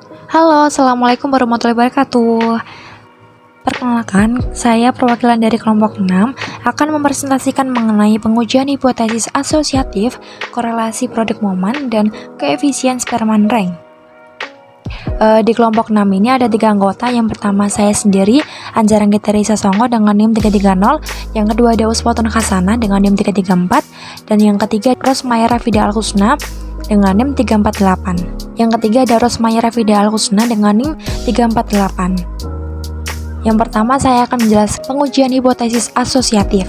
Halo, Assalamualaikum warahmatullahi wabarakatuh. Perkenalkan, saya perwakilan dari kelompok 6 akan mempresentasikan mengenai pengujian hipotesis asosiatif, korelasi produk momen, dan koefisien Spearman rank. Di kelompok 6 ini ada 3 anggota. Yang pertama saya sendiri, Anjar Anggita Risa Songo dengan NIM 330, yang kedua ada Uswatun Hasanah dengan NIM 334, dan yang ketiga Rosmaya Rafida Al-Husna dengan NIM 348. Yang ketiga ada Rosmaya Rafida Al-Husna dengan NIM 348. Yang pertama saya akan menjelaskan pengujian hipotesis asosiatif.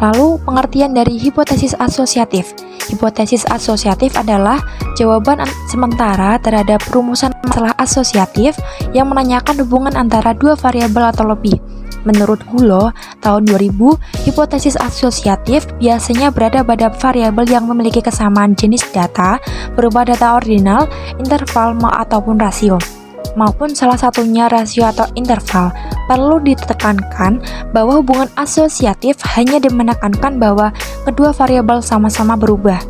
Lalu pengertian dari hipotesis asosiatif. Hipotesis asosiatif adalah jawaban sementara terhadap rumusan masalah asosiatif yang menanyakan hubungan antara dua variabel atau lebih. Menurut Gulo, tahun 2000, hipotesis asosiatif biasanya berada pada variabel yang memiliki kesamaan jenis data berupa data ordinal, interval, ataupun rasio, maupun salah satunya rasio atau interval. Perlu ditekankan bahwa hubungan asosiatif hanya menekankan bahwa kedua variabel sama-sama berubah.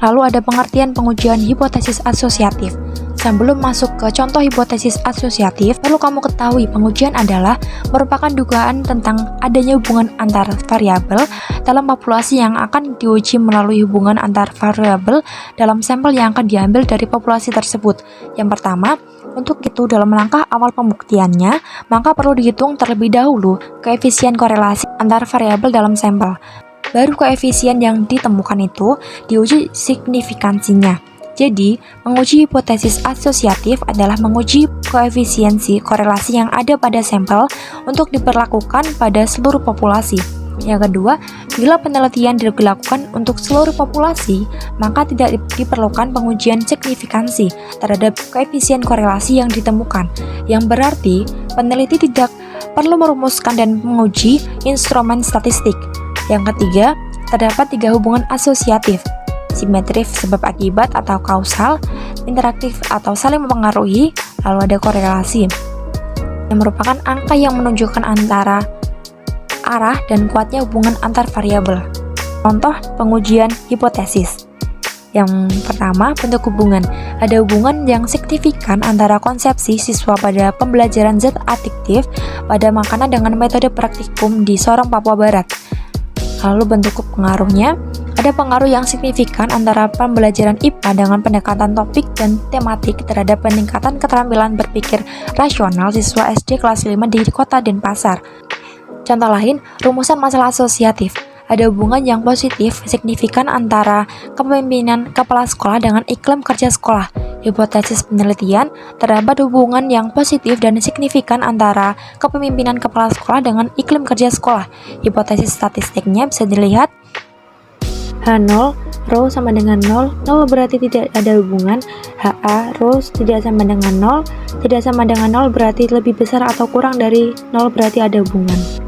Lalu ada pengertian pengujian hipotesis asosiatif. Sebelum masuk ke contoh hipotesis asosiatif, perlu kamu ketahui pengujian adalah merupakan dugaan tentang adanya hubungan antar variabel dalam populasi yang akan diuji melalui hubungan antar variabel dalam sampel yang akan diambil dari populasi tersebut. Yang pertama, untuk itu dalam langkah awal pembuktiannya, maka perlu dihitung terlebih dahulu koefisien korelasi antar variabel dalam sampel. Baru koefisien yang ditemukan itu diuji signifikansinya. Jadi, menguji hipotesis asosiatif adalah menguji koefisiensi korelasi yang ada pada sampel untuk diberlakukan pada seluruh populasi. Yang kedua, bila penelitian dilakukan untuk seluruh populasi, maka tidak diperlukan pengujian signifikansi terhadap koefisien korelasi yang ditemukan, yang berarti peneliti tidak perlu merumuskan dan menguji instrumen statistik. Yang ketiga, terdapat 3 hubungan asosiatif: simetris sebab akibat atau kausal, interaktif atau saling mempengaruhi, lalu ada korelasi yang merupakan angka yang menunjukkan antara arah dan kuatnya hubungan antar variabel. Contoh pengujian hipotesis. Yang pertama, bentuk hubungan. Ada hubungan yang signifikan antara konsepsi siswa pada pembelajaran zat adiktif pada makanan dengan metode praktikum di Sorong, Papua Barat. Lalu bentuk pengaruhnya, ada pengaruh yang signifikan antara pembelajaran IPA dengan pendekatan topik dan tematik terhadap peningkatan keterampilan berpikir rasional siswa SD kelas 5 di kota Denpasar. Contoh lain, rumusan masalah asosiatif. Ada hubungan yang positif signifikan antara kepemimpinan kepala sekolah dengan iklim kerja sekolah. Hipotesis penelitian, terdapat hubungan yang positif dan signifikan antara kepemimpinan kepala sekolah dengan iklim kerja sekolah. Hipotesis statistiknya bisa dilihat H0, rho sama dengan 0, 0 berarti tidak ada hubungan, HA, rho tidak sama dengan 0, tidak sama dengan 0 berarti lebih besar atau kurang dari 0 berarti ada hubungan.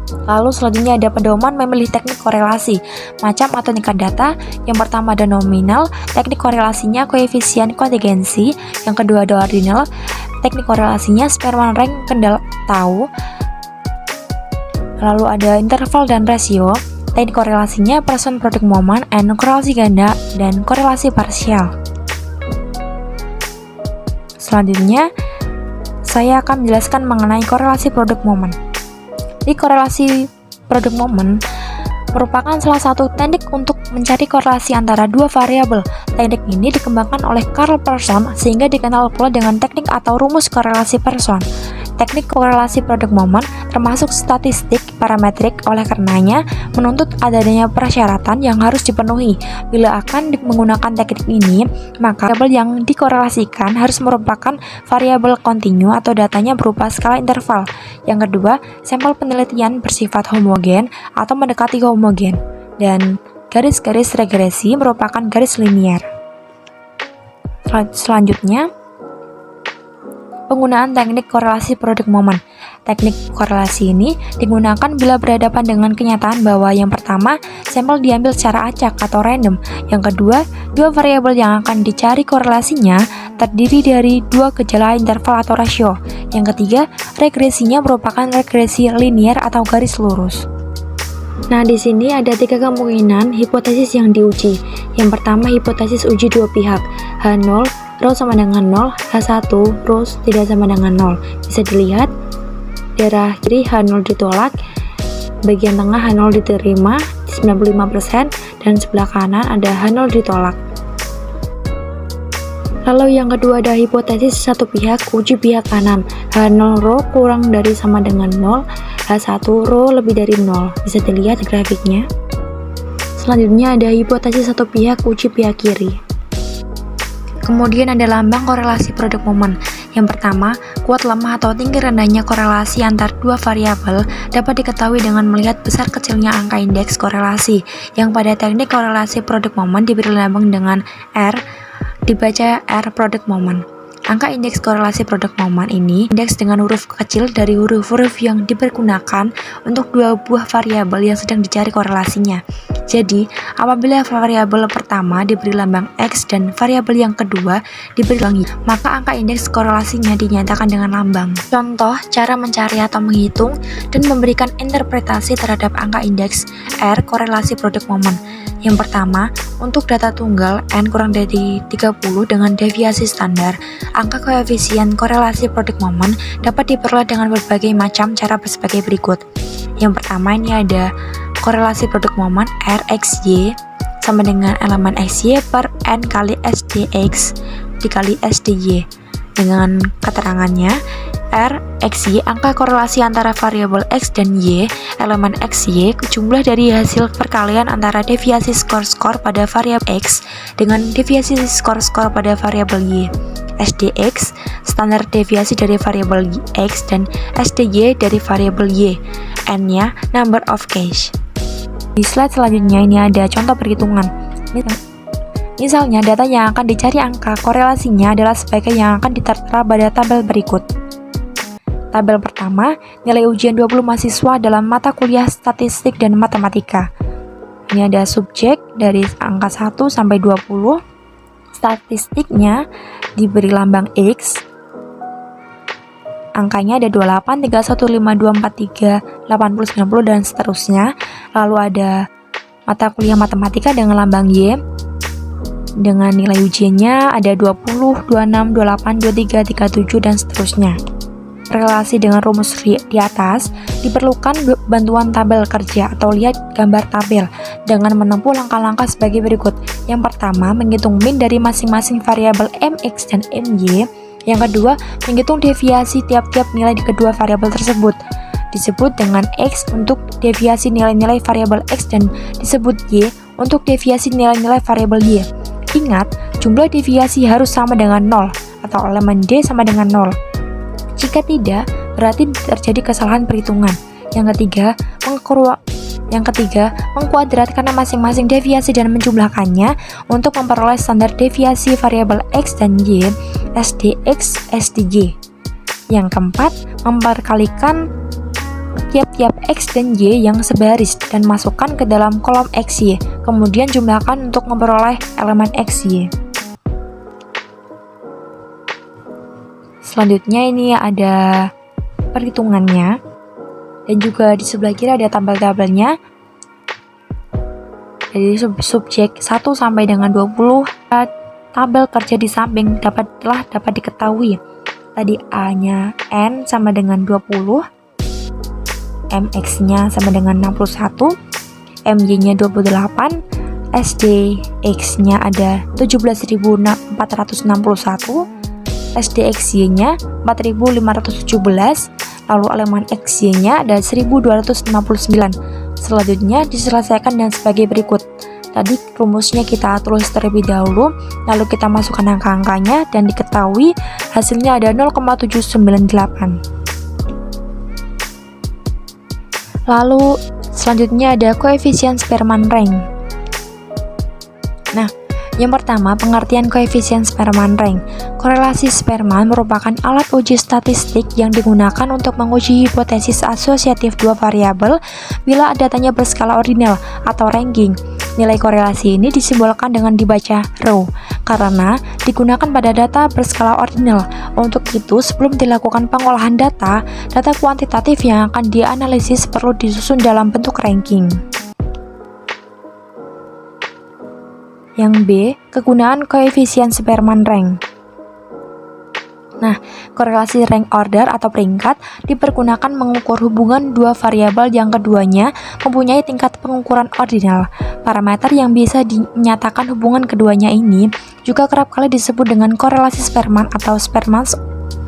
Lalu selanjutnya ada pedoman memilih teknik korelasi, macam atau tingkat data. Yang pertama ada nominal, teknik korelasinya koefisien kontingensi. Yang kedua ada ordinal, teknik korelasinya Spearman rank kendal tahu. Lalu ada interval dan rasio, teknik korelasinya person produk momen, and korelasi ganda dan korelasi parsial. Selanjutnya saya akan menjelaskan mengenai korelasi produk momen. Di korelasi produk momen merupakan salah satu teknik untuk mencari korelasi antara dua variabel. Teknik ini dikembangkan oleh Carl Pearson sehingga dikenal pula dengan teknik atau rumus korelasi Pearson. Teknik korelasi produk momen termasuk statistik parametrik, oleh karenanya menuntut adanya persyaratan yang harus dipenuhi. Bila akan menggunakan teknik ini, maka variabel yang dikorelasikan harus merupakan variabel kontinu atau datanya berupa skala interval. Yang kedua, sampel penelitian bersifat homogen atau mendekati homogen, dan garis-garis regresi merupakan garis linear. Selanjutnya, penggunaan teknik korelasi produk momen. Teknik korelasi ini digunakan bila berhadapan dengan kenyataan bahwa yang pertama, sampel diambil secara acak atau random. Yang kedua, dua variabel yang akan dicari korelasinya terdiri dari dua gejala interval atau rasio. Yang ketiga, regresinya merupakan regresi linear atau garis lurus. Nah, di sini ada 3 kemungkinan hipotesis yang diuji. Yang pertama, hipotesis uji dua pihak. H0, rho sama dengan 0, H1, rho tidak sama dengan 0. Bisa dilihat, daerah kiri H0 ditolak, bagian tengah H0 diterima 95%, dan sebelah kanan ada H0 ditolak. Lalu yang kedua ada hipotesis satu pihak uji pihak kanan. H0 rho kurang dari sama dengan 0, H1 rho lebih dari 0. Bisa dilihat grafiknya. Selanjutnya ada hipotesis satu pihak uji pihak kiri. Kemudian ada lambang korelasi produk momen. Yang pertama, kuat lemah atau tinggi rendahnya korelasi antar dua variabel dapat diketahui dengan melihat besar kecilnya angka indeks korelasi, yang pada teknik korelasi produk momen diberi lambang dengan R, dibaca R produk momen. Angka indeks korelasi produk momen ini indeks dengan huruf kecil dari huruf-huruf yang dipergunakan untuk dua buah variabel yang sedang dicari korelasinya. Jadi, apabila variabel pertama diberi lambang X dan variabel yang kedua diberi lambang Y, maka angka indeks korelasinya dinyatakan dengan lambang. Contoh, cara mencari atau menghitung dan memberikan interpretasi terhadap angka indeks R korelasi produk momen. Yang pertama, untuk data tunggal N kurang dari 30 dengan deviasi standar, angka koefisien korelasi produk momen dapat diperoleh dengan berbagai macam cara sebagai berikut. Yang pertama, ini ada korelasi produk momen RXY sama dengan elemen XY per N kali SDX dikali SDY. Dengan keterangannya, R, XY, angka korelasi antara variabel X dan Y, elemen XY, jumlah dari hasil perkalian antara deviasi skor-skor pada variabel X dengan deviasi skor-skor pada variabel Y. SDX, standar deviasi dari variabel X dan SDY dari variabel Y. N-nya, number of cache. Di slide selanjutnya ini ada contoh perhitungan. Misalnya, data yang akan dicari angka korelasinya adalah sebagai yang akan ditertera pada tabel berikut. Tabel pertama, nilai ujian 20 mahasiswa dalam mata kuliah statistik dan matematika. Ini ada subjek dari angka 1 sampai 20. Statistiknya diberi lambang X. Angkanya ada 28, 31, 52, 43, 80, 90, dan seterusnya. Lalu ada mata kuliah matematika dengan lambang Y. Dengan nilai ujiannya ada 20, 26, 28, 23, 37, dan seterusnya. Relasi dengan rumus di atas, diperlukan bantuan tabel kerja atau lihat gambar tabel dengan menempuh langkah-langkah sebagai berikut. Yang pertama, menghitung min dari masing-masing variabel MX dan MY. Yang kedua, menghitung deviasi tiap-tiap nilai di kedua variabel tersebut. Disebut dengan X untuk deviasi nilai-nilai variabel X dan disebut Y untuk deviasi nilai-nilai variabel Y. Ingat, jumlah deviasi harus sama dengan 0 atau elemen D sama dengan 0. Jika tidak, berarti terjadi kesalahan perhitungan. Yang ketiga, mengkuadratkan masing-masing deviasi dan menjumlahkannya untuk memperoleh standar deviasi variabel X dan Y, SDX, SDY. Yang keempat, memperkalikan tiap-tiap X dan Y yang sebaris dan masukkan ke dalam kolom XY, kemudian jumlahkan untuk memperoleh elemen XY. Selanjutnya ini ada perhitungannya, dan juga di sebelah kiri ada tabel-tabelnya. Jadi subjek 1 sampai dengan 20, tabel kerja di samping telah dapat diketahui. Tadi A-nya N sama dengan 20, MX-nya sama dengan 61, MY-nya 28, SDX-nya ada 17.461, SDXY-nya 4.517, lalu elemen XY-nya ada 1.269. Selanjutnya diselesaikan dengan sebagai berikut. Tadi rumusnya kita tulis terlebih dahulu, lalu kita masukkan angka-angkanya dan diketahui hasilnya ada 0,798. Lalu selanjutnya ada koefisien Spearman rank. Nah, yang pertama, pengertian koefisien Spearman rank. Korelasi Spearman merupakan alat uji statistik yang digunakan untuk menguji hipotesis asosiatif dua variabel bila datanya berskala ordinal atau ranking. Nilai korelasi ini disimbolkan dengan dibaca rho karena digunakan pada data berskala ordinal. Untuk itu, sebelum dilakukan pengolahan data kuantitatif yang akan dianalisis perlu disusun dalam bentuk ranking. Yang B, kegunaan koefisien Spearman rank. Nah, korelasi rank order atau peringkat dipergunakan mengukur hubungan dua variabel yang keduanya mempunyai tingkat pengukuran ordinal. Parameter yang bisa dinyatakan hubungan keduanya ini juga kerap kali disebut dengan korelasi Spearman atau Spearman's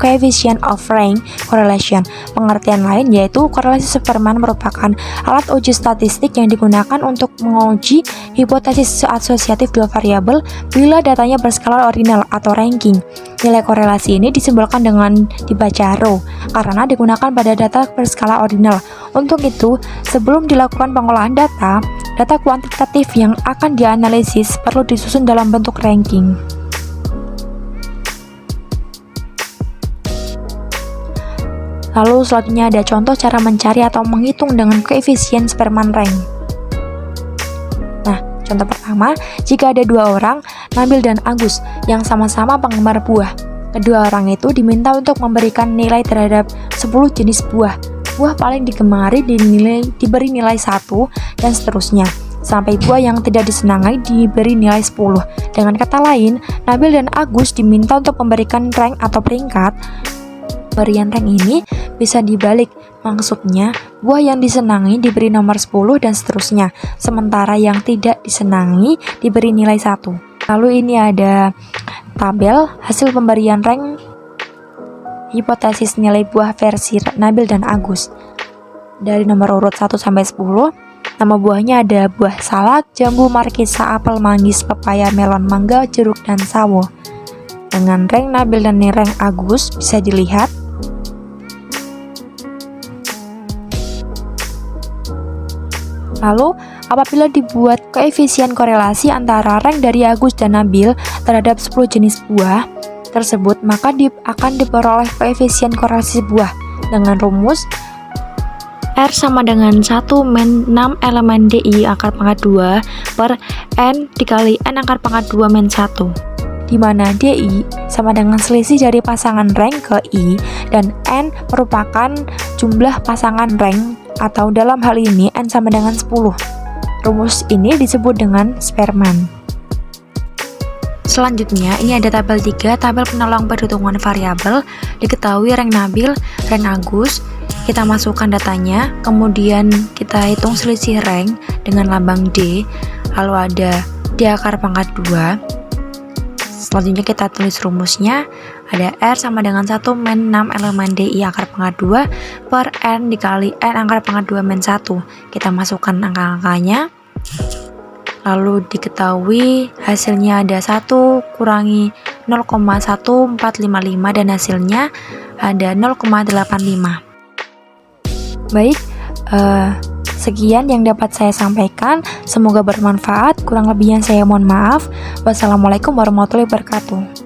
coefficient of rank correlation. Pengertian lain yaitu korelasi Spearman merupakan alat uji statistik yang digunakan untuk menguji hipotesis asosiatif dua variabel bila datanya berskala ordinal atau ranking. Nilai korelasi ini disimbolkan dengan dibaca rho karena digunakan pada data berskala ordinal. Untuk itu, sebelum dilakukan pengolahan data kuantitatif yang akan dianalisis perlu disusun dalam bentuk ranking. Lalu selanjutnya ada contoh cara mencari atau menghitung dengan koefisien Spearman rank. Nah, contoh pertama, jika ada dua orang, Nabil dan Agus, yang sama-sama penggemar buah. Kedua orang itu diminta untuk memberikan nilai terhadap 10 jenis buah. Buah paling digemari diberi nilai 1 dan seterusnya, sampai buah yang tidak disenangi diberi nilai 10. Dengan kata lain, Nabil dan Agus diminta untuk memberikan rank atau peringkat. Pemberian rank ini bisa dibalik, maksudnya buah yang disenangi diberi nomor 10 dan seterusnya, sementara yang tidak disenangi diberi nilai 1. Lalu ini ada tabel hasil pemberian rank hipotesis nilai buah versi Nabil dan Agus. Dari nomor urut 1 sampai 10, nama buahnya ada buah salak, jambu, markisa, apel, manggis, pepaya, melon, mangga, jeruk, dan sawo. Dengan rank Nabil dan rank Agus bisa dilihat lalu, apabila dibuat koefisien korelasi antara rank dari Agus dan Nabil terhadap 10 jenis buah tersebut, maka akan diperoleh koefisien korelasi buah dengan rumus R sama dengan 1 min 6 elemen DI akar pangkat 2 per N dikali N akar pangkat 2 min 1, di mana DI sama dengan selisih dari pasangan rank ke I dan N merupakan jumlah pasangan rank, atau dalam hal ini N sama dengan 10. Rumus ini disebut dengan Spearman. Selanjutnya, ini ada tabel 3, tabel penolong perhitungan variabel. Diketahui rank Nabil, rank Agus, kita masukkan datanya, kemudian kita hitung selisih rank dengan lambang D, lalu ada D akar pangkat 2. Selanjutnya kita tulis rumusnya, ada R sama dengan 1 min 6 elemen DI akar pangkat 2 per N dikali N akar pangkat 2 min 1. Kita masukkan angka-angkanya, lalu diketahui hasilnya ada 1 kurangi 0,1455 dan hasilnya ada 0,85. Baik, sekian yang dapat saya sampaikan, semoga bermanfaat. Kurang lebihnya saya mohon maaf. Wassalamualaikum warahmatullahi wabarakatuh.